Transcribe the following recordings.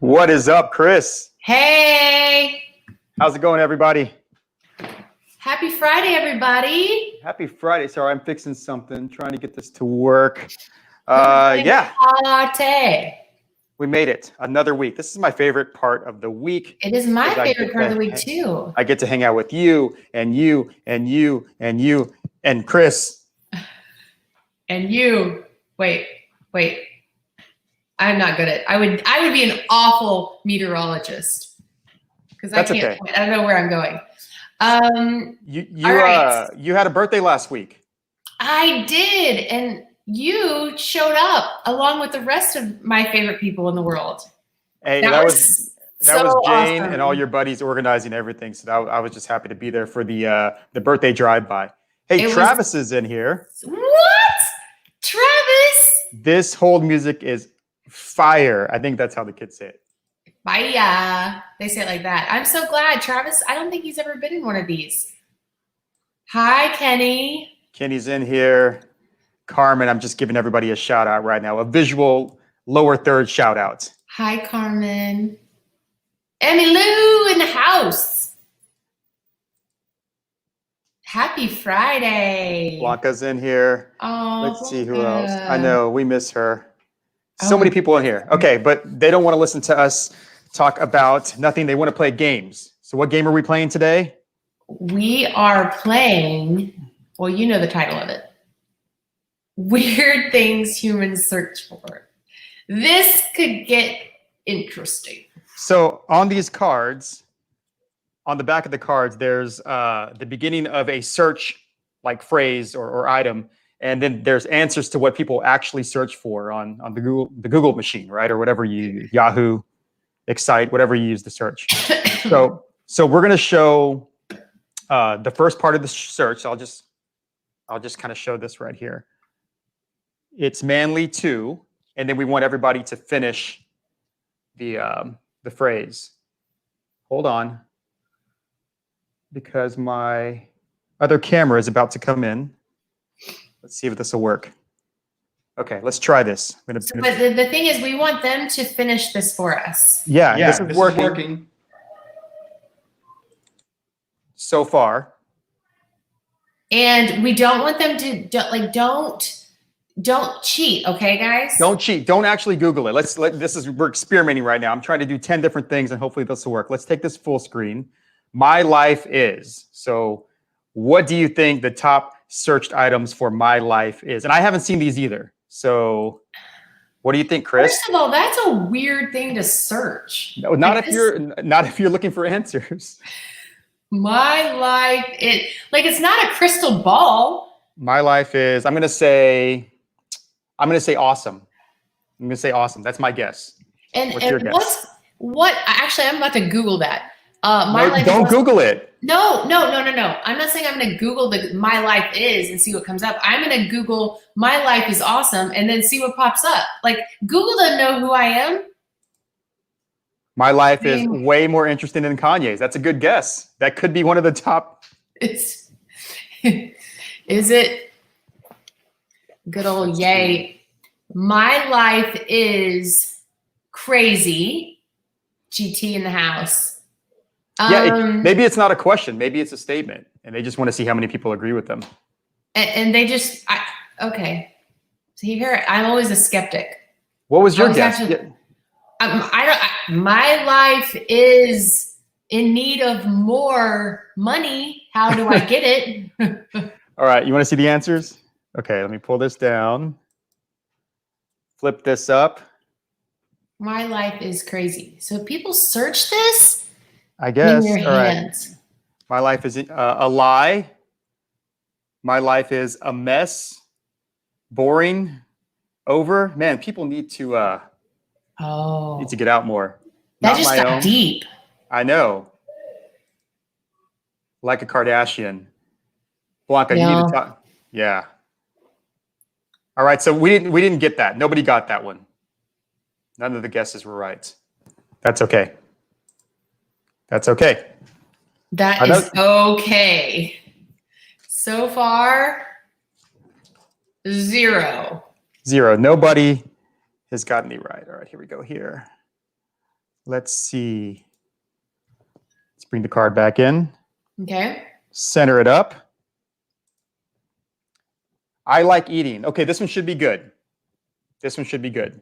What is up, Chris? Hey! How's it going, everybody? Happy Friday, everybody. Happy Friday. Sorry, I'm fixing something, trying to get this to work. Yeah. Party. We made it. Another week. This is my favorite part of the week. It is my favorite part of the week, too. I get to hang out with you and you and you and you and Chris. And you. Wait. I'm not good at it. I would be an awful meteorologist. Because I can't. Okay. I don't know where I'm going. You had a birthday last week. I did, and you showed up along with the rest of my favorite people in the world. Hey, that was Jane awesome. And all your buddies organizing everything. So I was just happy to be there for the birthday drive-by. Hey, Travis is in here. What? Travis? This hold music is fire. I think that's how the kids say it. Fire. They say it like that. I'm so glad. Travis, I don't think he's ever been in one of these. Hi, Kenny. Kenny's in here. Carmen, I'm just giving everybody a shout out right now. A visual lower third shout out. Hi, Carmen. Emmy Lou in the house. Happy Friday. Blanca's in here. Oh, let's see who else. I know, we miss her. So many people in here. Okay, but they don't want to listen to us talk about nothing. They want to play games. So what game are we playing today? We are playing, well, you know the title of it. Weird Things Humans Search For. This could get interesting. So on these cards, on the back of the cards, there's the beginning of a search like phrase or item. And then there's answers to what people actually search for on the Google machine, right? Or whatever you, Yahoo, Excite, whatever you use to search. So we're going to show the first part of the search. I'll just kind of show this right here. It's Manly 2, and then we want everybody to finish the phrase. Hold on, because my other camera is about to come in. Let's see if this will work. Okay, let's try this. But the thing is, we want them to finish this for us. Yeah, this is working so far. And we don't want them to don't cheat, okay, guys? Don't cheat. Don't actually Google it. We're experimenting right now. I'm trying to do 10 different things, and hopefully this will work. Let's take this full screen. My life is. So, what do you think the top searched items for my life is? And I haven't seen these either. So what do you think, Chris? First of all, that's a weird thing to search. No, not if you're looking for answers. My life it's not a crystal ball. My life is, I'm gonna say awesome. I'm gonna say awesome. That's my guess. What's your guess? Actually, I'm about to Google that. Don't Google it. No. I'm not saying I'm going to Google my life is and see what comes up. I'm going to Google my life is awesome and then see what pops up. Like, Google doesn't know who I am. My life is way more interesting than Kanye's. That's a good guess. That could be one of the top. Is it? Good old yay. My life is crazy. GT in the house. Maybe it's not a question. Maybe it's a statement, and they just want to see how many people agree with them. And they just, okay. So I'm always a skeptic. What was your guess? My life is in need of more money. How do I get it? All right. You want to see the answers? Okay. Let me pull this down. Flip this up. My life is crazy. So people search this? I guess. In your hands. Right. My life is a lie. My life is a mess. Boring. Over. Man, people need to get out more. That just got deep. I know. Like a Kardashian. Blanca, you need to talk. Yeah. All right, so we didn't get that. Nobody got that one. None of the guesses were right. That's okay. That's okay. That is okay. So far, 0. Nobody has gotten me right. All right, here we go here. Let's see. Let's bring the card back in. Okay. Center it up. I like eating. Okay, this one should be good. This one should be good.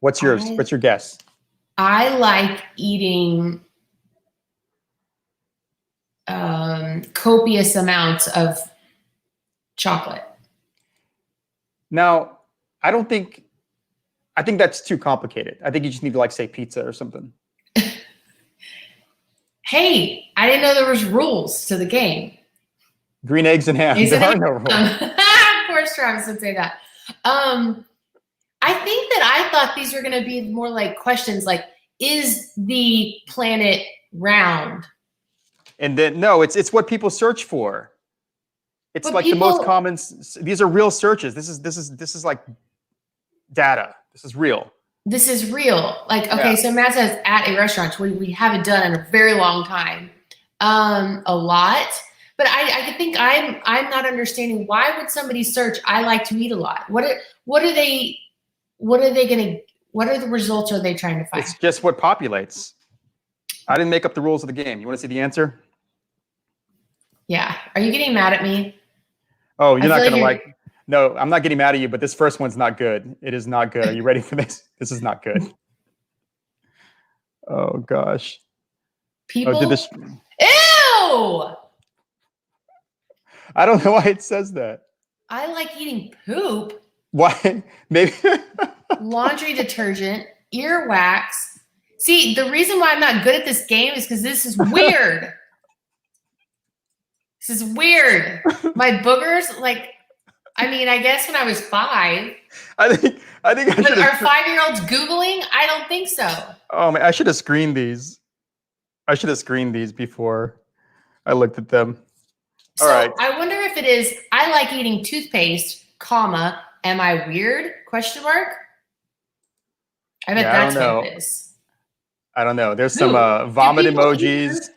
What's yours? What's your guess? I like eating copious amounts of chocolate. Now, I think that's too complicated. I think you just need to like say pizza or something. Hey, I didn't know there was rules to the game. Green eggs and ham. There are no rules. Of course, Travis would say that. I think that I thought these were going to be more like questions like, is the planet round? And then, no, it's what people search for. It's But like the most common. These are real searches. This is like data. This is real. This is real. Like, okay, so Matt says at a restaurant, we haven't done in a very long time. A lot. But I think I'm not understanding, why would somebody search I like to eat a lot? What are the results are they trying to find? It's just what populates. I didn't make up the rules of the game. You want to see the answer? Yeah. Are you getting mad at me? Oh, you're not going to like. No, I'm not getting mad at you, but this first one's not good. It is not good. Are you ready for this? This is not good. Oh, gosh. People? Oh, did this... Ew! I don't know why it says that. I like eating poop. Why? Maybe. Laundry detergent, earwax. See, the reason why I'm not good at this game is because this is weird. This is weird. My boogers, like, I mean, I guess when I was 5. I think I should. Are 5-year-olds Googling? I don't think so. Oh man, I should have screened these. I should have screened these before I looked at them. So all right. I wonder if it is, I like eating toothpaste, comma, am I weird? Question mark. I bet that's what it is. I don't know. There's some vomit emojis.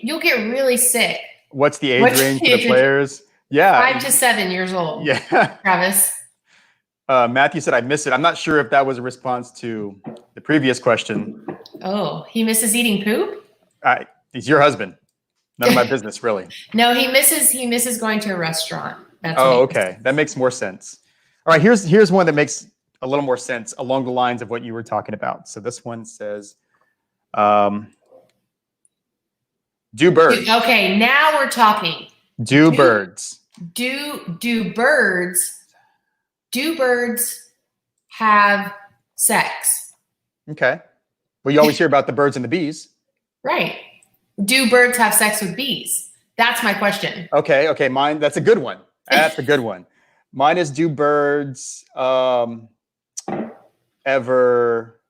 You'll get really sick. What's the age range for the players? Yeah. 5 to 7 years old. Yeah. Travis. Matthew said, I miss it. I'm not sure if that was a response to the previous question. Oh, he misses eating poop? He's your husband. None of my business, really. No, he misses going to a restaurant. That's okay. That makes more sense. All right, here's one that makes a little more sense along the lines of what you were talking about. So this one says, do birds. Okay, now we're talking. Do birds. Do birds have sex? Okay. Well, you always hear about the birds and the bees. Right. Do birds have sex with bees? That's my question. Okay. Mine, that's a good one. That's a good one. Mine is, do birds ever,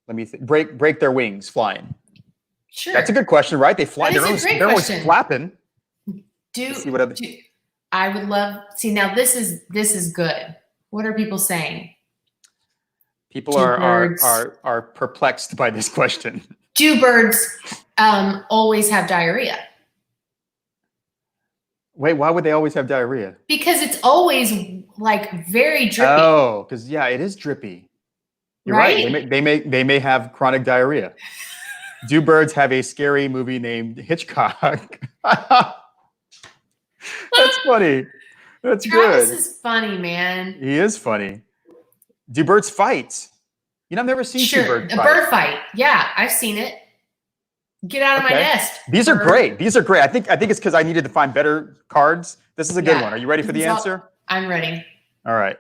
let me think, break their wings flying? Sure. That's a good question, right? They fly. They're always flapping. I would love, see, now this is good. What are people saying? People are perplexed by this question. Do birds always have diarrhea? Wait, why would they always have diarrhea? Because it's always like very drippy. Oh, because it is drippy. You're right. They may have chronic diarrhea. Do birds have a scary movie named Hitchcock? That's funny. That's Travis good. is funny, man. He is funny. Do birds fight? I've never seen two birds fight. A bird fight. Yeah, I've seen it. Get out of my nest. These are great. These are great. I think it's because I needed to find better cards. This is a good one. Are you ready for the answer? I'm ready. All right.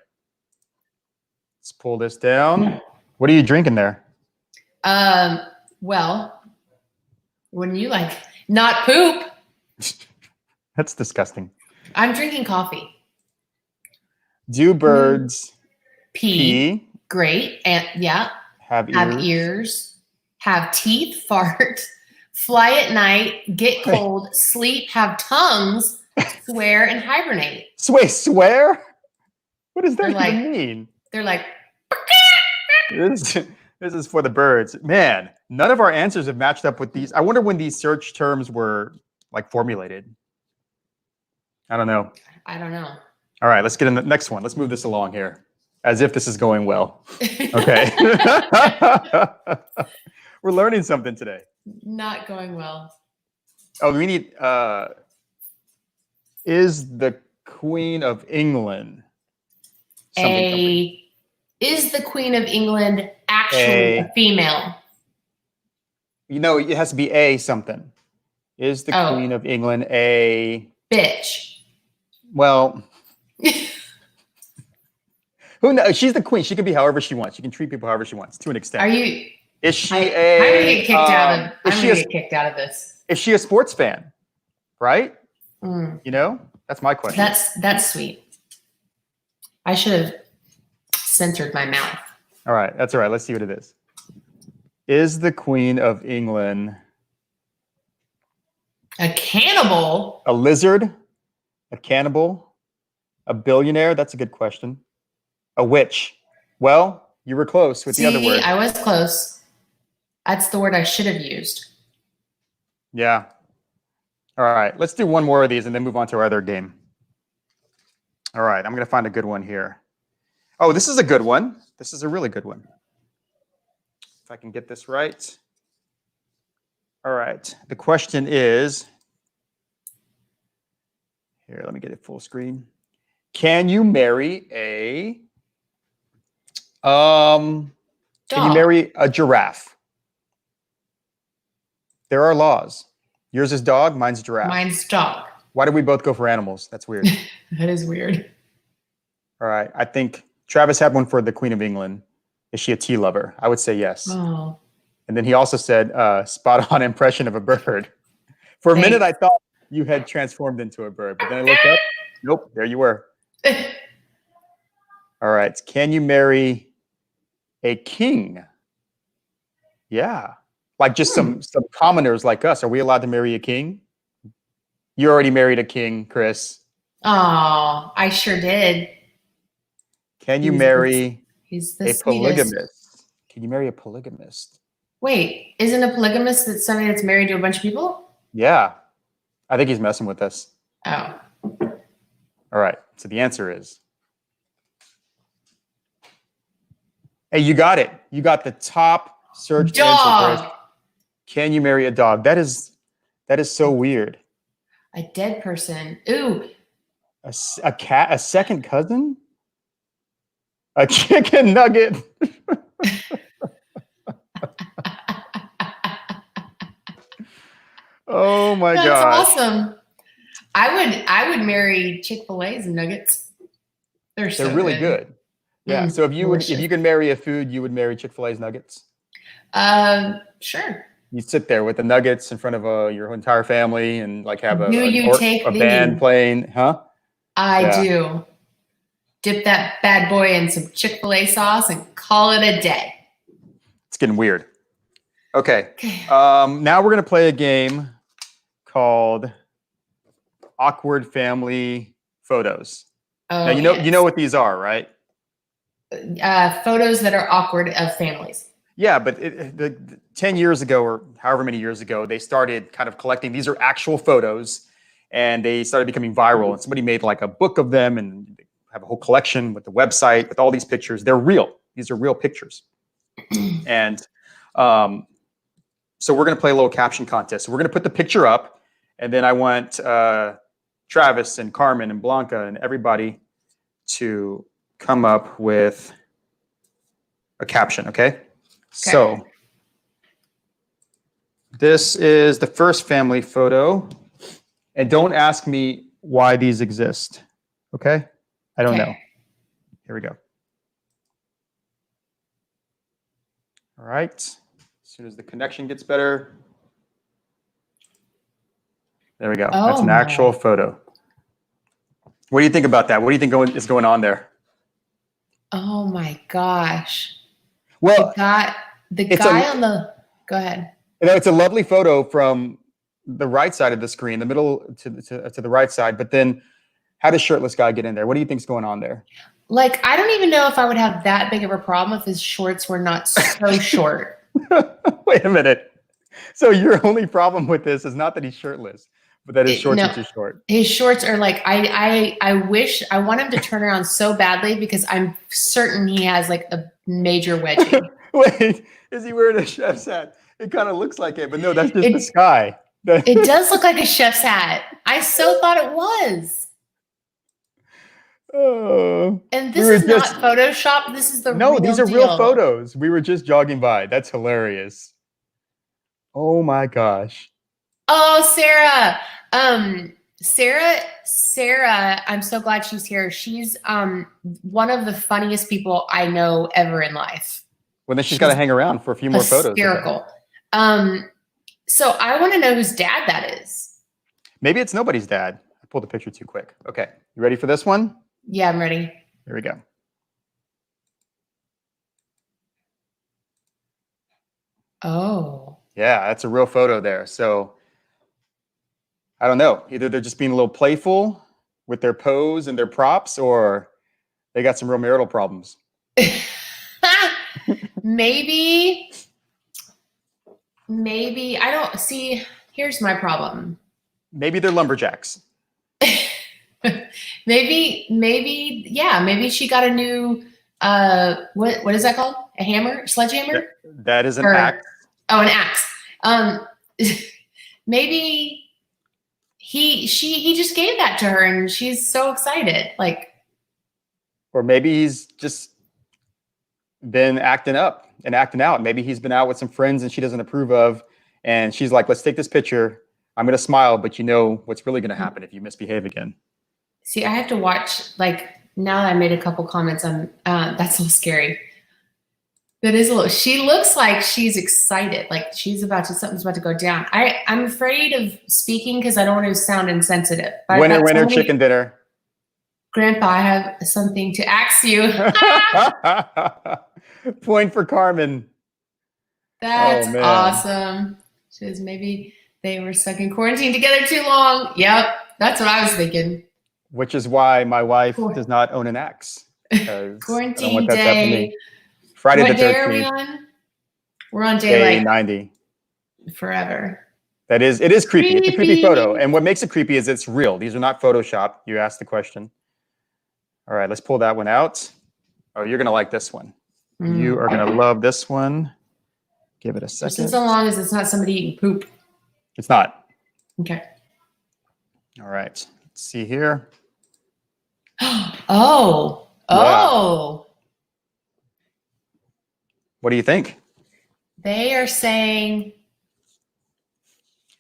Let's pull this down. What are you drinking there? Well, wouldn't you like? Not poop. That's disgusting. I'm drinking coffee. Do birds pee? Great. And yeah. Have ears. Have teeth, fart, fly at night, get cold, sleep, have tongues, swear, and hibernate. Swear? What does that even mean? They're like, this is for the birds. Man, none of our answers have matched up with these. I wonder when these search terms were formulated. I don't know. I don't know. All right, let's get in the next one. Let's move this along here. As if this is going well. Okay. We're learning something today. Not going well. Oh, we need, is the Queen of England something? Is the Queen of England actually a female? You know, it has to be a something. Is the Queen of England a bitch? Well, who knows? She's the queen. She can be however she wants. She can treat people however she wants to an extent. Are you? Is she I'm gonna get kicked out of. I'm gonna get kicked out of this. Is she a sports fan? Right? Mm. You know, that's my question. That's sweet. I should have censored my mouth. All right, that's all right. Let's see what it is. Is the Queen of England a cannibal? A lizard? A cannibal? A billionaire? That's a good question. A witch? Well, you were close with the other word. I was close. That's the word I should have used. Yeah. All right, let's do one more of these and then move on to our other game. All right, I'm going to find a good one here. Oh, this is a good one. This is a really good one. If I can get this right. All right, the question is, here, let me get it full screen. Can you marry a, can you marry a giraffe? There are laws. Yours is dog, mine's giraffe. Mine's dog. Why did we both go for animals? That's weird. That is weird. All right, I think Travis had one for the Queen of England. Is she a tea lover? I would say yes. Oh. And then he also said, spot on impression of a bird. For a minute, I thought you had transformed into a bird, but then I looked up. Nope, there you were. All right, can you marry a king? Yeah, like just some commoners like us. Are we allowed to marry a king? You already married a king, Chris. Oh, I sure did. Can you marry a polygamist? Can you marry a polygamist? Wait, isn't a polygamist that somebody that's married to a bunch of people? Yeah, I think he's messing with us. Oh. All right, so the answer is, hey, you got it. You got the top search answer, Chris. Can you marry a dog? That is so weird. A dead person. Ooh. A cat, a second cousin? A chicken nugget. Oh my god. That's awesome. I would marry Chick-fil-A's nuggets. They're really good. Yeah. So if you could marry a food, you would marry Chick-fil-A's nuggets? Sure. You sit there with the nuggets in front of your entire family and like have a band playing, huh? I do. Dip that bad boy in some Chick-fil-A sauce and call it a day. It's getting weird. Okay. Now we're going to play a game called Awkward Family Photos. Oh, now, you know what these are, right? Photos that are awkward of families. Yeah, but 10 years ago or however many years ago, they started kind of collecting. These are actual photos, and they started becoming viral. And somebody made like a book of them and have a whole collection with the website with all these pictures. They're real. These are real pictures. And so we're going to play a little caption contest. So we're going to put the picture up, and then I want Travis and Carmen and Blanca and everybody to come up with a caption, okay? So this is the first family photo, and don't ask me why these exist, okay? I don't know. Here we go. All right. As soon as the connection gets better. There we go. Oh, that's an actual photo. What do you think about that? What do you think is going on there? Oh my gosh. Well, the guy on the, go ahead. You know, it's a lovely photo from the right side of the screen, the middle to the right side. But then how does shirtless guy get in there? What do you think's going on there? Like, I don't even know if I would have that big of a problem if his shorts were not so short. Wait a minute. So your only problem with this is not that he's shirtless, But that his shorts No. are too short. His shorts are like, I want him to turn around so badly because I'm certain he has like a major wedgie. Wait, is he wearing a chef's hat? It kind of looks like it, but no, that's just the It- sky. It does look like a chef's hat. I so thought it was. Oh, And we this were is not just Photoshop. This is the no, real these are deal. real photos. We were just jogging by. That's hilarious. Oh my gosh. Oh, Sarah. Sarah, I'm so glad she's here. She's one of the funniest people I know ever in life. Well, then she's got to hang around for a few more photos. Hysterical. So I want to know whose dad that is. Maybe it's nobody's dad. I pulled the picture too quick. Okay, you ready for this one? Yeah, I'm ready. Here we go. Oh. Yeah, that's a real photo there. So I don't know. Either they're just being a little playful with their pose and their props, or they got some real marital problems. Maybe I don't see. Here's my problem. Maybe they're lumberjacks. Maybe she got a new what is that called? A hammer? Sledgehammer? That is an axe. Oh, an axe. Maybe he just gave that to her and she's so excited. Like, or maybe he's just been acting up and acting out. Maybe he's been out with some friends and she doesn't approve of, and she's like, let's take this picture. I'm going to smile, but you know what's really going to happen if you misbehave again. See, I have to watch, like, now that I made a couple comments on, that's a little scary. That is a little, she looks like she's excited. Like something's about to go down. I'm afraid of speaking because I don't want to sound insensitive. But Winner, chicken dinner. Grandpa, I have something to ask you. Point for Carmen. That's awesome. She says maybe they were stuck in quarantine together too long. Yep, that's what I was thinking. Which is why my wife does not own an axe. Quarantine day. Friday what the 13th. Day are we on? We're on day like 90. Forever. It is creepy. It's a creepy photo. And what makes it creepy is it's real. These are not Photoshop. You asked the question. All right, let's pull that one out. Oh, you're going to like this one. You are going to love this one. Give it a second. Just as long as it's not somebody eating poop. It's not. Okay. All right. Let's see here. Oh. Yeah. What do you think? They are saying.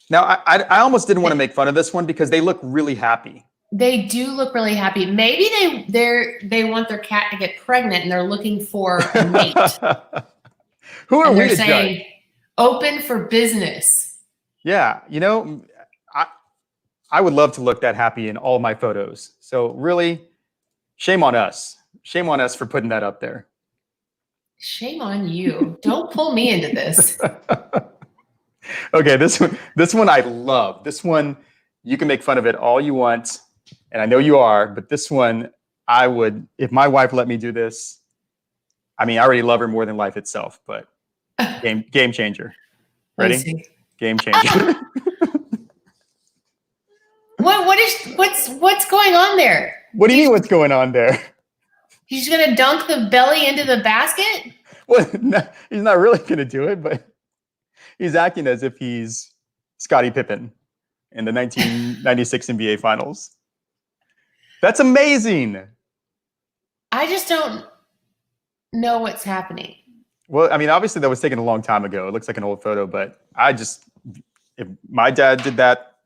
Now, I almost didn't want to make fun of this one because they look really happy. They do look really happy. Maybe they want their cat to get pregnant and they're looking for a mate. Who are we to saying, judge? Open for business. Yeah, you know, I would love to look that happy in all my photos. So really, shame on us. Shame on us for putting that up there. Shame on you. Don't pull me into this. Okay, this one I love. This one, you can make fun of it all you want, and I know you are, but this one, I would, if my wife let me do this, I mean, I already love her more than life itself, but game changer. Ready? Game changer. What's going on there? What do you mean what's going on there? He's going to dunk the belly into the basket? Well, no, he's not really going to do it, but he's acting as if he's Scottie Pippen in the 1996 NBA Finals. That's amazing. I just don't know what's happening. Well, I mean, obviously that was taken a long time ago. It looks like an old photo, but if my dad did that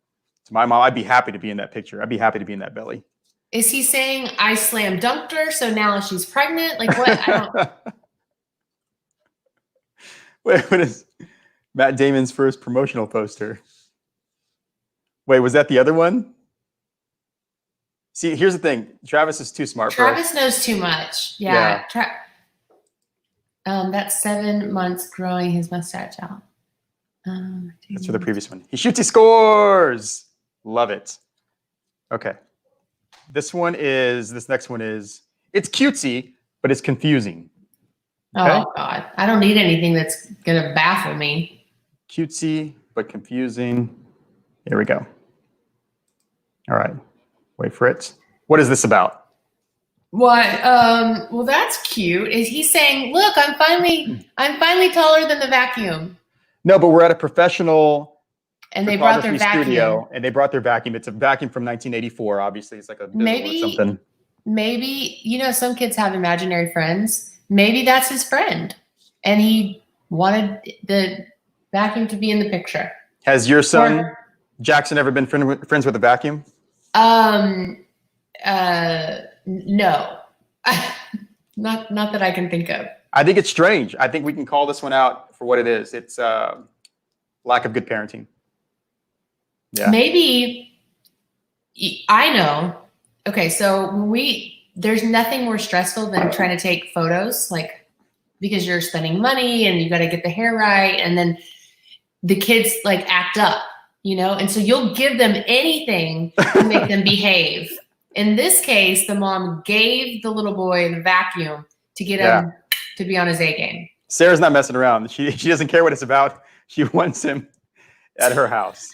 to my mom, I'd be happy to be in that picture. I'd be happy to be in that belly. Is he saying I slam dunked her, so now she's pregnant? Like what? I don't. Wait, what is Matt Damon's first promotional poster? Wait, was that the other one? See, here's the thing. Travis is too smart for us. Travis knows too much. Yeah. That's 7 months growing his mustache out. That's for the previous one. He shoots, he scores. Love it. Okay. This next one is, it's cutesy, but it's confusing. Okay? Oh, God. I don't need anything that's going to baffle me. Cutesy, but confusing. Here we go. All right. Wait for it. What is this about? What? Well, that's cute. Is he saying, "Look, I'm finally taller than the vacuum"? No, but we're at a professional And they brought their photography vacuum. studio, and they brought their vacuum. It's a vacuum from 1984. Obviously, it's like a Maybe, or something. maybe some kids have imaginary friends. Maybe that's his friend, and he wanted the vacuum to be in the picture. Has your son Jackson ever been friends with a vacuum? No, not that I can think of. I think it's strange. I think we can call this one out for what it is. It's lack of good parenting. Yeah. Maybe I know. Okay, so there's nothing more stressful than trying to take photos, like because you're spending money and you got to get the hair right, and then the kids like act up, and so you'll give them anything to make them behave. In this case, the mom gave the little boy the vacuum to get him to be on his A game. Sarah's not messing around. She doesn't care what it's about. She wants him at her house.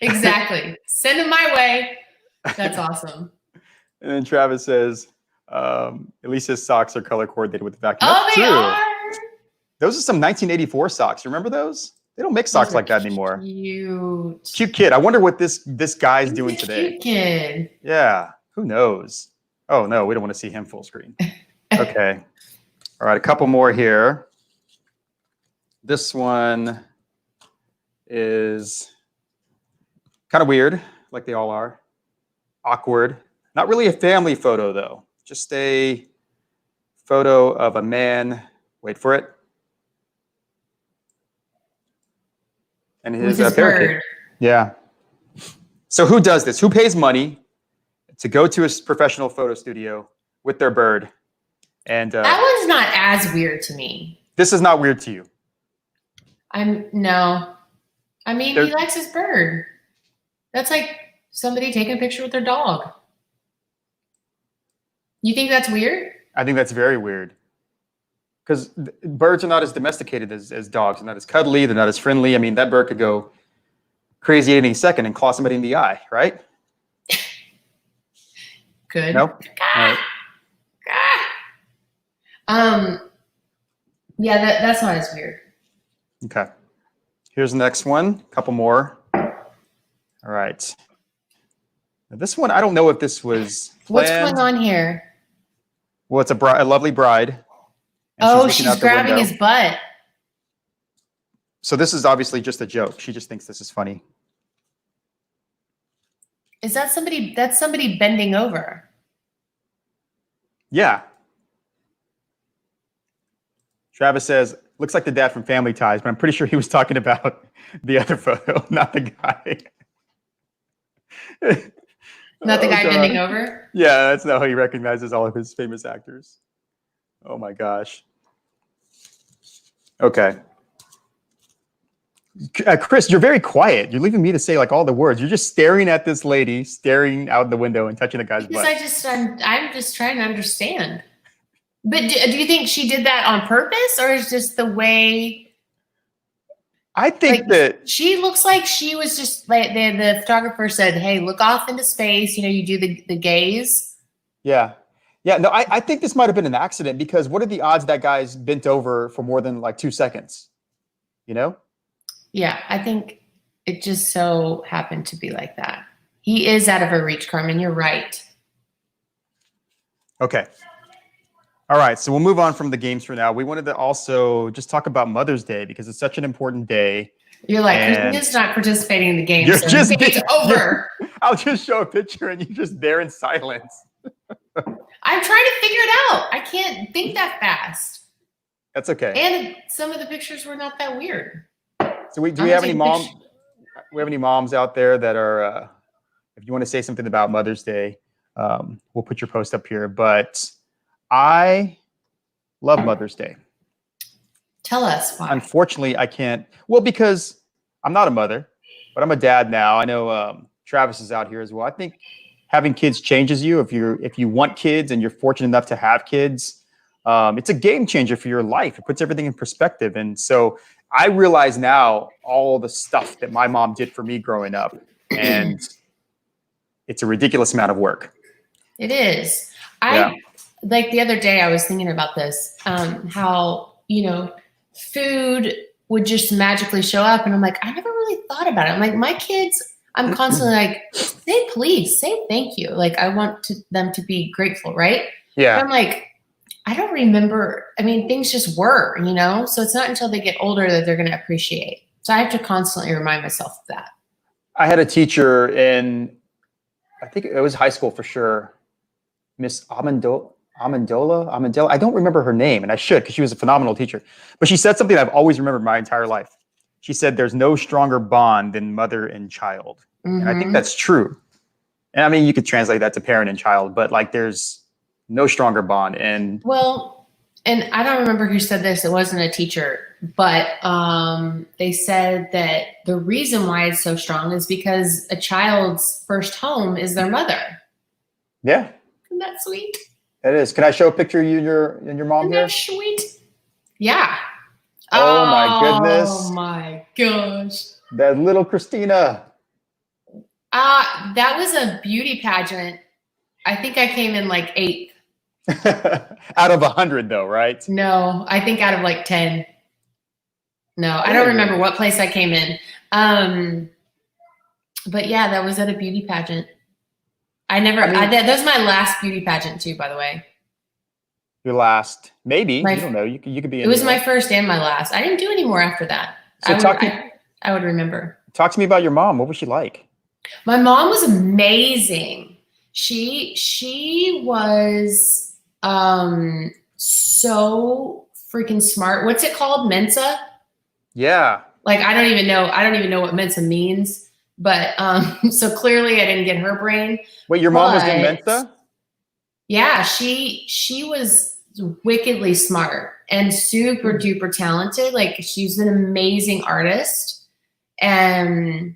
Exactly. Send him my way. That's awesome. And then Travis says, at least his socks are color coordinated with the vacuum. Oh, That's they true. are? Those are some 1984 socks. Remember those? They don't make socks like that anymore. Cute Kid. I wonder what this guy's doing today. Cute kid. Yeah. Who knows? Oh, no. We don't want to see him full screen. Okay. All right. A couple more here. This one is kind of weird, like they all are. Awkward. Not really a family photo, though. Just a photo of a man. Wait for it. And his parakeet. Yeah. So who does this? Who pays money to go to a professional photo studio with their bird? And that one's not as weird to me. This is not weird to you. No. I mean, he likes his bird. That's like somebody taking a picture with their dog. You think that's weird? I think that's very weird. Because birds are not as domesticated as dogs. They're not as cuddly. They're not as friendly. I mean, that bird could go crazy at any second and claw somebody in the eye, right? Good. No? Right. Yeah, that's not as weird. Okay. Here's the next one. A couple more. All right. Now, this one, I don't know if this was planned. What's going on here? Well, it's a lovely bride. She's grabbing his butt. So this is obviously just a joke. She just thinks this is funny. Is that somebody? That's somebody bending over. Yeah. Travis says, looks like the dad from Family Ties, but I'm pretty sure he was talking about the other photo, not the guy. Not the guy bending over? Yeah, that's not how he recognizes all of his famous actors. Oh my gosh. Okay. Chris, you're very quiet. You're leaving me to say like all the words. You're just staring at this lady, staring out the window and touching the guy's butt. I'm just trying to understand. But do you think she did that on purpose, or is just the way? I think that she looks like she was just like the photographer said, "Hey, look off into space." You do the gaze. Yeah. Yeah. No, I think this might have been an accident, because what are the odds that guy's bent over for more than like 2 seconds? Yeah, I think it just so happened to be like that. He is out of her reach, Carmen. You're right. Okay. All right. So we'll move on from the games for now. We wanted to also just talk about Mother's Day, because it's such an important day. You're like, Christina's not participating in the game. You're so just the game's over. I'll just show a picture and you're just there in silence. I'm trying to figure it out. I can't think that fast. That's okay. And some of the pictures were not that weird. So do we have any moms? We have any moms out there that are? If you want to say something about Mother's Day, we'll put your post up here. But I love Mother's Day. Tell us why. Unfortunately, I can't. Well, because I'm not a mother, but I'm a dad now. I know Travis is out here as well. I think having kids changes you. If you want kids and you're fortunate enough to have kids, it's a game changer for your life. It puts everything in perspective. And so I realize now all the stuff that my mom did for me growing up. And it's a ridiculous amount of work. It is. Yeah. Like the other day I was thinking about this, how, food would just magically show up. And I'm like, I never really thought about it. I'm like, my kids, I'm constantly like, say please, say thank you. Like I want them to be grateful, right? Yeah. But I'm like, I don't remember. I mean, things just were, so it's not until they get older that they're going to appreciate. So I have to constantly remind myself of that. I had a teacher in, I think it was high school for sure, Miss Amendola. I don't remember her name, and I should, because she was a phenomenal teacher. But she said something I've always remembered my entire life. She said, "There's no stronger bond than mother and child," and I think that's true. And I mean, you could translate that to parent and child, but like, there's no stronger bond. And and I don't remember who said this. It wasn't a teacher, but they said that the reason why it's so strong is because a child's first home is their mother. Yeah, isn't that sweet? It is. Can I show a picture of you and your mom here? Sweet. Yeah. Oh my goodness. Oh my gosh. That little Christina. That was a beauty pageant. I think I came in like 8th. Out of 100 though, right? No, I think out of like 10. No, I don't remember what place I came in. But yeah, that was at a beauty pageant. That was my last beauty pageant too, by the way. Your last, maybe. I don't know. You could be in. It was my first and my last. I didn't do any more after that. So I would remember. Talk to me about your mom. What was she like? My mom was amazing. She was so freaking smart. What's it called? Mensa? Yeah. Like I don't even know what Mensa means. But so clearly I didn't get her brain. Wait, your mom was in Mensa? Yeah, she was wickedly smart and super duper talented. Like she's an amazing artist, and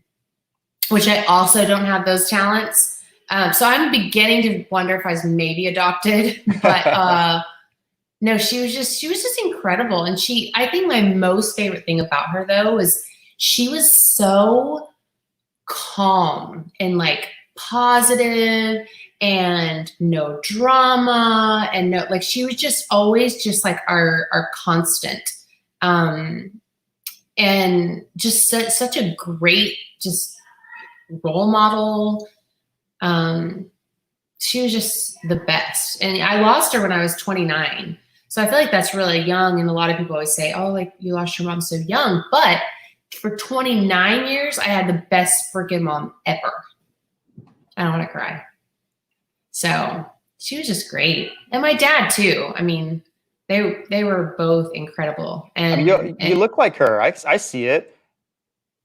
which I also don't have those talents. So I'm beginning to wonder if I was maybe adopted, but no, she was just incredible. And I think my most favorite thing about her though was she was so calm and like positive and no drama and no, like she was just always just like our constant and just such a great just role model. She was just the best. And I lost her when I was 29. So I feel like that's really young. And a lot of people always say, oh, like you lost your mom so young, but for 29 years, I had the best freaking mom ever. I don't want to cry. So she was just great. And my dad too. I mean, they were both incredible. And you look like her. I see it.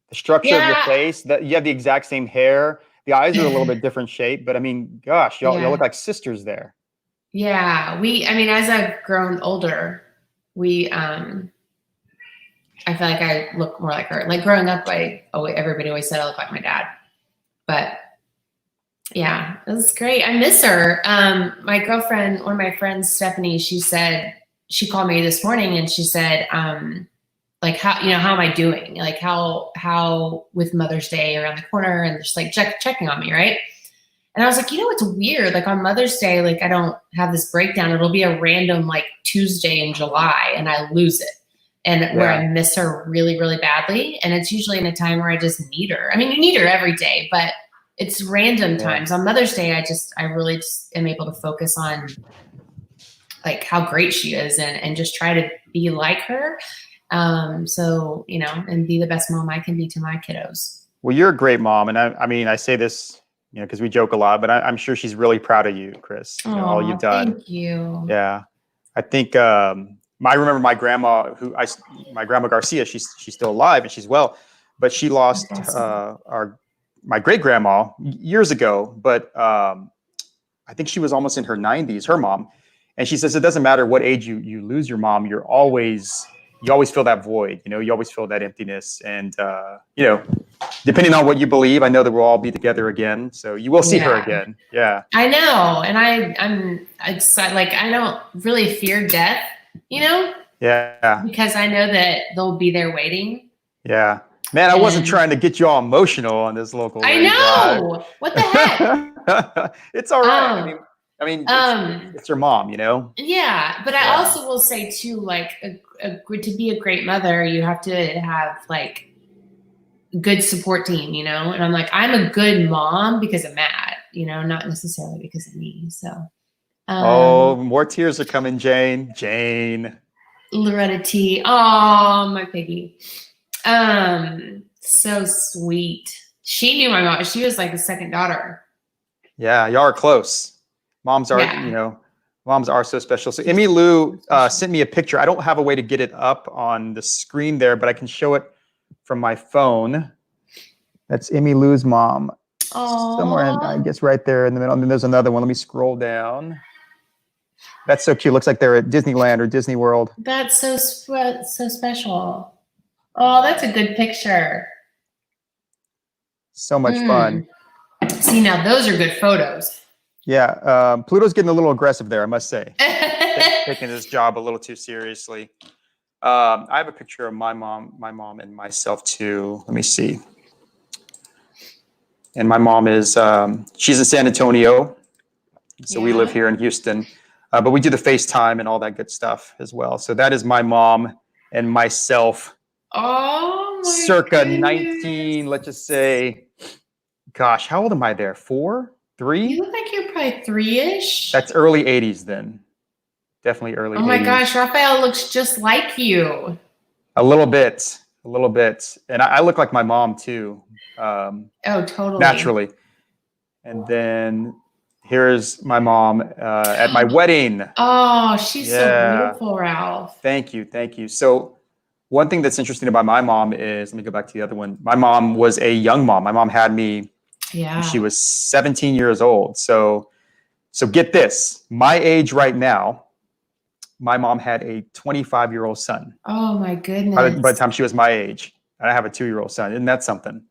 The structure of your face, that you have the exact same hair. The eyes are a little bit different shape, but I mean, gosh, y'all look like sisters there. Yeah. As I've grown older, I feel like I look more like her. Like growing up, everybody always said I look like my dad. Like Yeah, it was great. I miss her. My girlfriend, one of my friends, Stephanie, she called me this morning and she said, like, how am I doing? Like how with Mother's Day around the corner and just like checking on me. Right. And I was like, it's weird. Like on Mother's Day, like I don't have this breakdown. It'll be a random like Tuesday in July and I lose it. And where I miss her really, really badly. And it's usually in a time where I just need her. I mean, you need her every day, but it's random times. On Mother's Day, I really just am able to focus on like how great she is and just try to be like her. So, and be the best mom I can be to my kiddos. Well, you're a great mom. And I say this, because we joke a lot, but I'm sure she's really proud of you, Chris, all you've done. Thank you. Yeah. I think, I remember my grandma, my grandma Garcia, she's still alive and she's well, but she lost my great grandma years ago. But I think she was almost in her 90s, her mom, and she says it doesn't matter what age you lose your mom, you always feel that void. You always feel that emptiness, and depending on what you believe, I know that we'll all be together again. So you will see her again. Yeah, I know, and I'm excited. Like I don't really fear death. Yeah. Because I know that they'll be there waiting. Yeah. Man, I wasn't trying to get you all emotional on this local. I know. What the heck? It's all right. Um, It's your mom, you know? Yeah, but I Yeah. also will say too, like to be a great mother, you have to have like good support team, you know. And I'm like, I'm a good mom because of Matt, you know, not necessarily because of me. So, Oh, more tears are coming, Jane. Jane. Loretta T. Oh, my piggy. So sweet. She knew my mom. She was like a second daughter. Yeah, y'all are close. Moms are, Yeah. moms are so special. So Emmy Lou sent me a picture. I don't have a way to get it up on the screen there, but I can show it from my phone. That's Emmy Lou's mom. Aww. Somewhere, I guess right there in the middle. And then there's another one. Let me scroll down. That's so cute. Looks like they're at Disneyland or Disney World. That's so special. Oh, that's a good picture. So much fun. See, now those are good photos. Yeah, Pluto's getting a little aggressive there, I must say. Taking his job a little too seriously. I have a picture of my mom and myself too. Let me see. And my mom is, she's in San Antonio. So we live here in Houston. But we do the FaceTime and all that good stuff as well. So that is my mom and myself. Oh, my circa goodness. 19, let's just say, gosh, how old am I there? 4, 3? You look like you're probably 3-ish. That's early 80s then. Definitely early 80s. Oh my gosh, Raphael looks just like you. A little bit. And I look like my mom too. Oh, totally. Naturally. And then here's my mom at my wedding. Oh, she's so beautiful, Ralph. Thank you. So one thing that's interesting about my mom is, let me go back to the other one. My mom was a young mom. My mom had me when she was 17 years old. So get this, my age right now, my mom had a 25-year-old son. Oh my goodness. By the time she was my age. And I have a 2-year-old son. Isn't that something?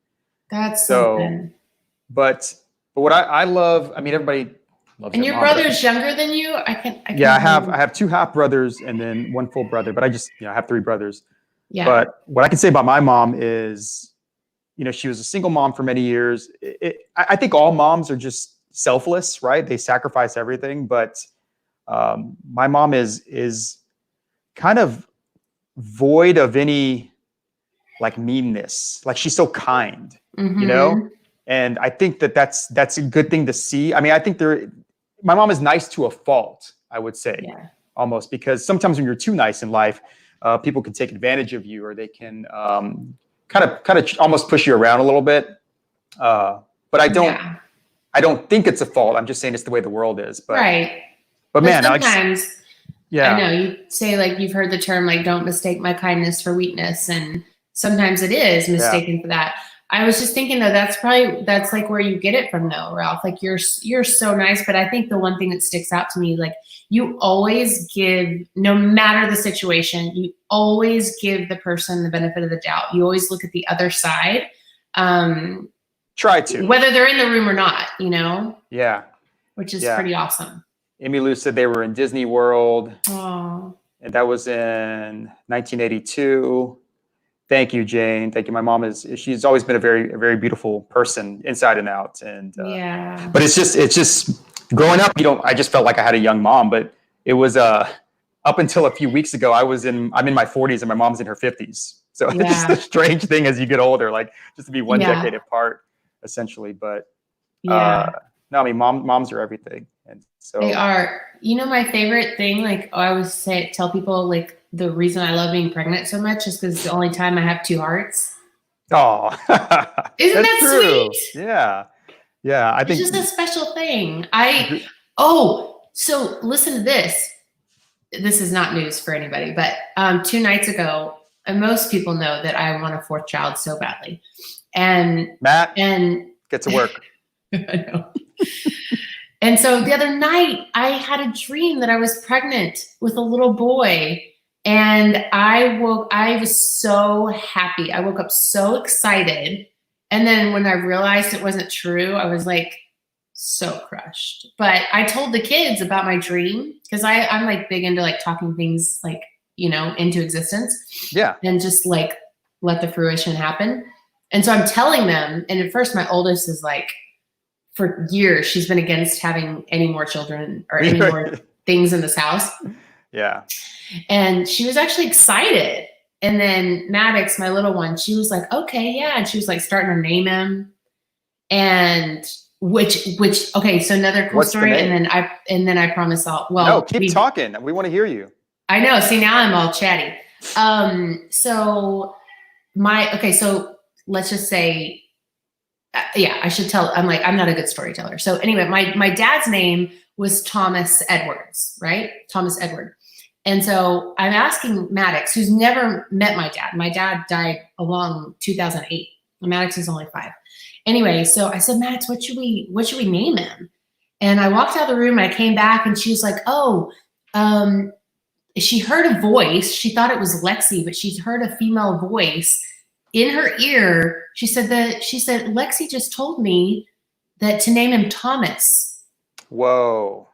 That's something. But what I love, I mean, everybody loves and your brother's younger than you? I have 2 half brothers and then 1 full brother, but I have 3 brothers. Yeah. But what I can say about my mom is, she was a single mom for many years. I think all moms are just selfless, right? They sacrifice everything. But my mom is kind of void of any like meanness. Like she's so kind, and I think that's a good thing to see. I mean, I think my mom is nice to a fault, I would say, almost, because sometimes when you're too nice in life, people can take advantage of you, or they can kind of almost push you around a little bit. But I don't think it's a fault. I'm just saying it's the way the world is. But, right. But man, sometimes, I know you say, like, you've heard the term, like, don't mistake my kindness for weakness. And sometimes it is mistaken for that. I was just thinking, though, that's like where you get it from, though, Ralph. Like, you're so nice. But I think the one thing that sticks out to me, like, you always give, no matter the situation, you always give the person the benefit of the doubt. You always look at the other side. Try to. Whether they're in the room or not, Yeah. Which is pretty awesome. Emmy Lou said they were in Disney World. Oh. And that was in 1982. Thank you, Jane. Thank you. My mom she's always been a very beautiful person inside and out. And but it's just growing up, I just felt like I had a young mom, but it was up until a few weeks ago, I'm in my 40s and my mom's in her 50s. So it's just a strange thing as you get older, like just to be one decade apart, essentially. But no, I mean, moms are everything. And so they are. My favorite thing, like I always tell people, like, the reason I love being pregnant so much is because it's the only time I have 2 hearts. Oh, isn't that true. Sweet? Yeah. I think it's just a special thing. So listen to this. This is not news for anybody, but 2 nights ago, and most people know that I want a 4th child so badly. And Matt, get to work. I know. And so the other night I had a dream that I was pregnant with a little boy, and I was so happy. I woke up so excited. And then when I realized it wasn't true, I was like so crushed. But I told the kids about my dream, because I'm like big into like talking things like, into existence. Yeah. And just like let the fruition happen. And so I'm telling them, and at first my oldest is like for years, she's been against having any more children or any more things in this house. Yeah. And she was actually excited. And then Maddox, my little one, she was like, okay, yeah. And she was like starting to name him. And okay, so another cool story. And then I promise no, keep talking. We want to hear you. I know. See, now I'm all chatty. So let's just say, I should tell. I'm not a good storyteller. So anyway, my dad's name was Thomas Edwards, right? Thomas Edward. And so I'm asking Maddox, who's never met my dad. My dad died along 2008. Maddox is only 5. Anyway, so I said, Maddox, what should we name him? And I walked out of the room and I came back and she was like, she heard a voice. She thought it was Lexi, but she heard a female voice in her ear. She said, Lexi just told me that to name him Thomas. Whoa.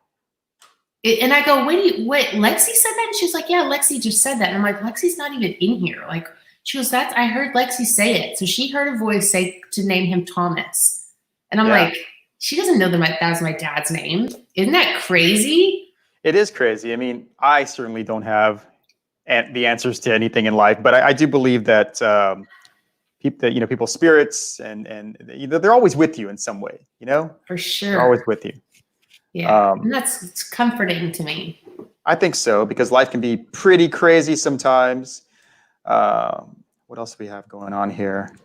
And I go, what, Lexi said that? And she's like, yeah, Lexi just said that. And I'm like, Lexi's not even in here. Like, she goes, I heard Lexi say it. So she heard a voice say to name him Thomas. And I'm like, she doesn't know that was my dad's name. Isn't that crazy? It is crazy. I mean, I certainly don't have the answers to anything in life, but I do believe that people's spirits and they're always with you in some way, For sure. They're always with you. Yeah. And it's comforting to me. I think so, because life can be pretty crazy sometimes. What else do we have going on here?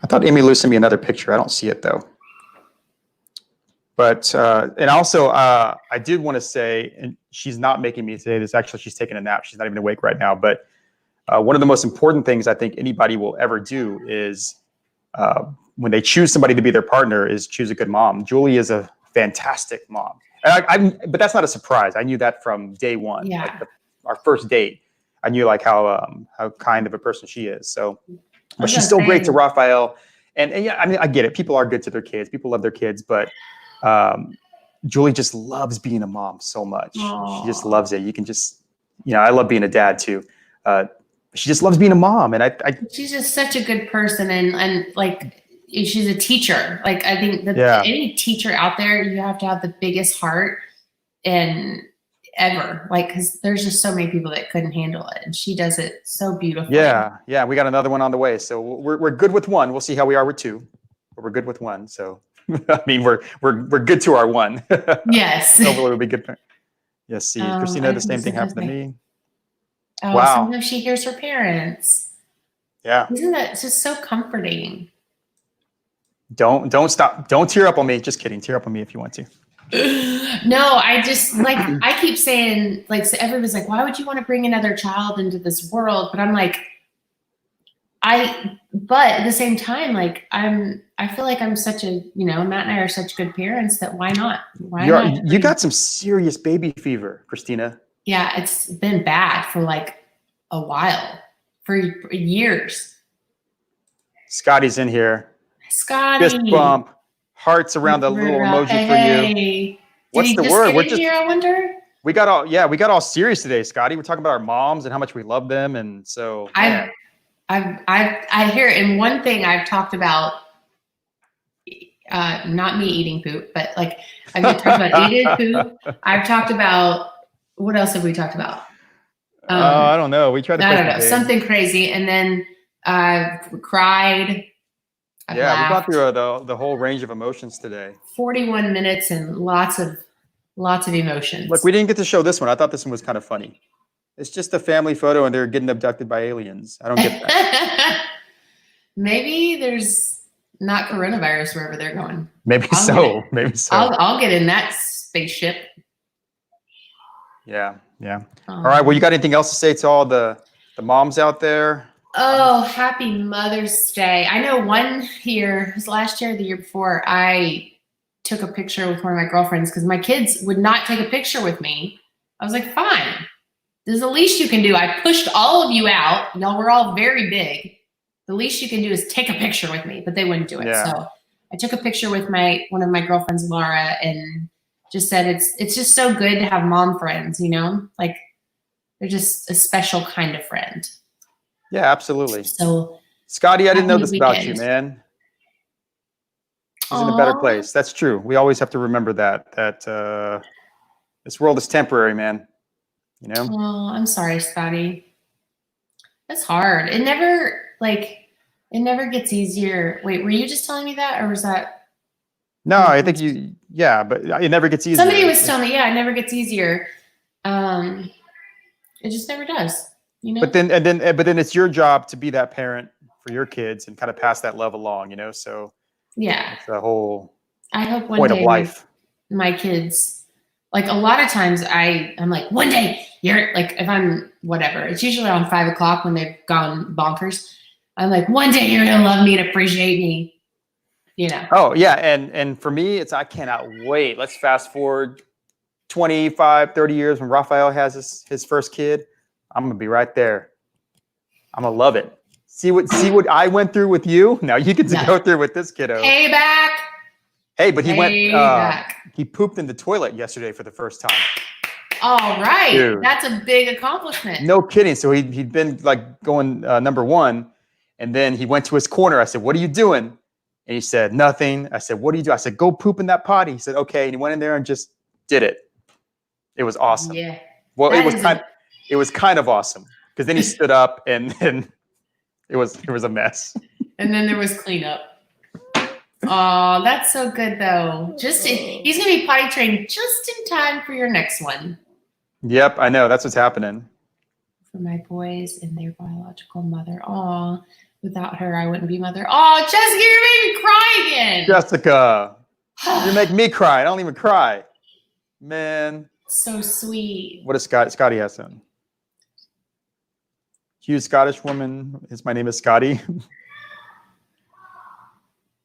I thought Emmy sent me another picture. I don't see it though. But, and also I did want to say, and she's not making me say this, actually she's taking a nap. She's not even awake right now. But one of the most important things I think anybody will ever do is when they choose somebody to be their partner is choose a good mom. Julie is a fantastic mom. But that's not a surprise. I knew that from day one. Yeah. Our first date. I knew how kind of a person she is. So, but she's still great to Raphael. And yeah, I mean, I get it. People are good to their kids. People love their kids, but Julie just loves being a mom so much. Aww. She just loves it. You can just, I love being a dad too. She just loves being a mom. And she's just such a good person. And like, she's a teacher. Like, I think that any teacher out there, you have to have the biggest heart and ever, like, because there's just so many people that couldn't handle it, and she does it so beautifully. Yeah, we got another one on the way, so we're good with one. We'll see how we are with 2, but we're good with 1. So I mean, we're good to our 1. Yes. Hopefully we'll be good. Yes. See, Christina, the same thing happened to me. Oh, wow. Sometimes she hears her parents. Yeah. Isn't that just so comforting? Don't stop. Don't tear up on me. Just kidding. Tear up on me if you want to. No, I just I keep saying, like, so everybody's like, why would you want to bring another child into this world? But I'm like, but at the same time, like, I feel like I'm such a, Matt and I are such good parents that why not? You got some serious baby fever, Christina. Yeah, it's been bad for like a while, for years. Scotty's in here. Scotty. Fist bump. Hearts around the little emoji for you. What's the word? We're just here, I wonder. We got all serious today, Scotty. We're talking about our moms and how much we love them, and so I hear. And one thing I've talked about, not me eating poop, but like I've talked about eating poop. I've talked about, what else have we talked about? I don't know. We tried to. I don't know, something crazy, and then I've cried. We got through the whole range of emotions today. 41 minutes and lots of emotions. Look, we didn't get to show this one. I thought this one was kind of funny. It's just a family photo and they're getting abducted by aliens. I don't get that. Maybe there's not coronavirus wherever they're going. Maybe so. I'll get in that spaceship. Yeah. All right. Well, you got anything else to say to all the moms out there? Oh, happy Mother's Day. I know one year, it was last year or the year before, I took a picture with one of my girlfriends because my kids would not take a picture with me. I was like, fine. This is the least you can do. I pushed all of you out. Y'all were all very big. The least you can do is take a picture with me, but they wouldn't do it. Yeah. So I took a picture with one of my girlfriends, Laura, and just said, it's just so good to have mom friends, like they're just a special kind of friend. Yeah, absolutely. So, Scotty, I didn't know this about you, man. He's in a better Aw. place. That's true. We always have to remember that this world is temporary, man. You know? Oh, I'm sorry, Scotty. That's hard. It never gets easier. Wait, were you just telling me that, or was that No, I think yeah, but it never gets easier. somebody was telling me? Yeah, it never gets easier. It just never does. You know. But then it's your job to be that parent for your kids and kind of pass that love along, you know? So Yeah. it's the whole I hope one point of day life. my kids, like a lot of times I'm like, one day you're like, if I'm whatever, it's usually around 5 o'clock when they've gone bonkers. I'm like, one day you're gonna love me and appreciate me, you know. Oh yeah, and for me, I cannot wait. Let's fast forward 25, 30 years when Raphael has his first kid. I'm gonna be right there. I'm gonna love it. See what I went through with you. Now you get to go through with this kiddo. Payback. Hey, but he Payback. he pooped in the toilet yesterday for the first time. All right, Dude. that's a big accomplishment. No kidding. So he'd been like going number one, and then he went to his corner. I said, "What are you doing?" And he said, "Nothing." I said, "What do you do?" I said, "Go poop in that potty." He said, "Okay." And he went in there and just did it. It was awesome. Yeah. Well, it was kind of awesome because then he stood up and then it was a mess. And then there was cleanup. Oh, that's so good though. He's gonna be potty trained just in time for your next one. Yep, I know. That's what's happening. For my boys and their biological mother. Oh, without her, I wouldn't be mother. Oh, Jessica, you're making me cry again. Jessica, you make me cry. I don't even cry, man. So sweet. What does Scotty has done? Huge Scottish woman. My name is Scotty.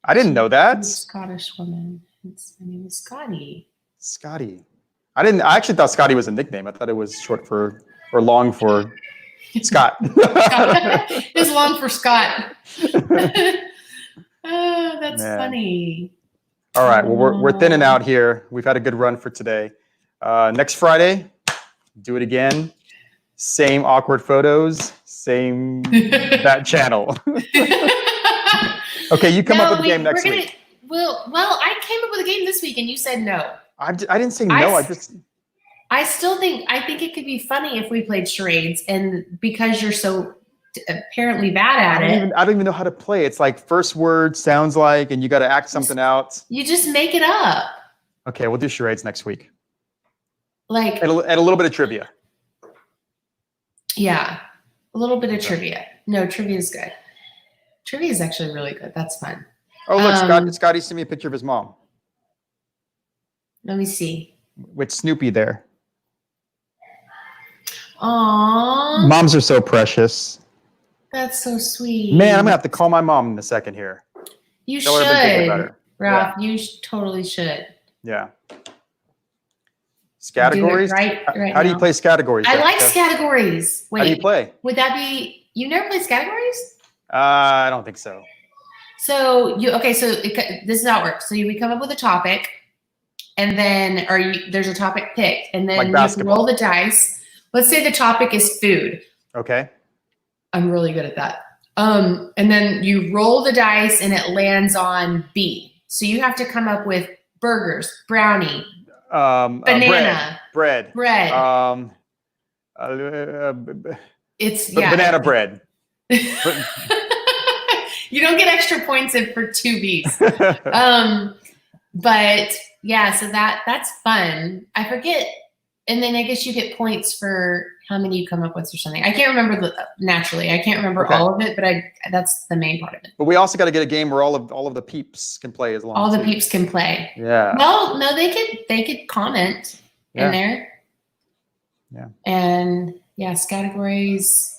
I didn't know that. Scottish woman. My name is Scotty. Scotty. I actually thought Scotty was a nickname. I thought it was short for or long for Scott. It's long for Scott. Oh, that's funny. All right. Well, we're thinning out here. We've had a good run for today. Next Friday, do it again. Same awkward photos. Same that channel. Okay, you come up with a game next week. Well, I came up with a game this week, and you said no. I didn't say no. I think it could be funny if we played charades, and because you're so apparently bad at it, I don't even know how to play. It's like first word sounds like, and you got to act something out. You just make it up. Okay, we'll do charades next week. Like and a little bit of trivia. Yeah, a little bit of trivia. No, trivia is good. Trivia is actually really good. That's fun. Oh, look, Scotty sent me a picture of his mom. Let me see. With Snoopy there. Aww. Moms are so precious. That's so sweet. Man, I'm going to have to call my mom in a second here. You should, Ralph. Yeah. You totally should. Yeah. Scattergories? Right How do you play Scattergories? I like Scattergories. Wait. How do you play? Would that be... You never played Scattergories? I don't think so. So, this is how it works. So, we come up with a topic, and then, there's a topic picked, and then you roll the dice. Let's say the topic is food. Okay. I'm really good at that. And then you roll the dice, and it lands on B. So, you have to come up with burgers, brownie, banana, bread. It's banana bread. You don't get extra points for 2 B's. But yeah, so that's fun. I forget, and then I guess you get points for how many you come up with or something. I can't remember naturally. I can't remember all of it, but that's the main part of it. But we also got to get a game where all of the peeps can play as long. All the peeps can play. Yeah. Well, no, they could comment in there. Yeah. And yeah, Scattergories.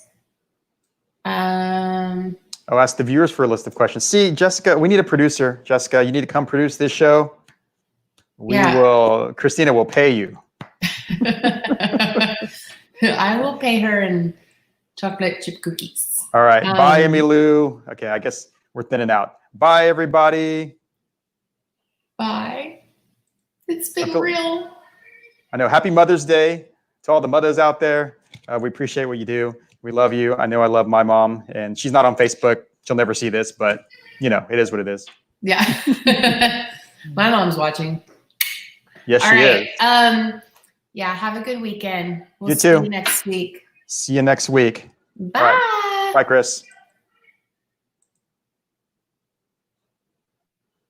I'll ask the viewers for a list of questions. See, Jessica, we need a producer. Jessica, you need to come produce this show. Christina will pay you. I will pay her in chocolate chip cookies. All right. Bye, Emmy Lou. Okay, I guess we're thinning out. Bye, everybody. Bye. It's been real. I know. Happy Mother's Day to all the mothers out there. We appreciate what you do. We love you. I know I love my mom, and she's not on Facebook. She'll never see this, but it is what it is. Yeah. My mom's watching. Yes, All she right. is. Yeah, have a good weekend. We'll You see too. you next week. See you next week. Bye. All right. Bye, Chris.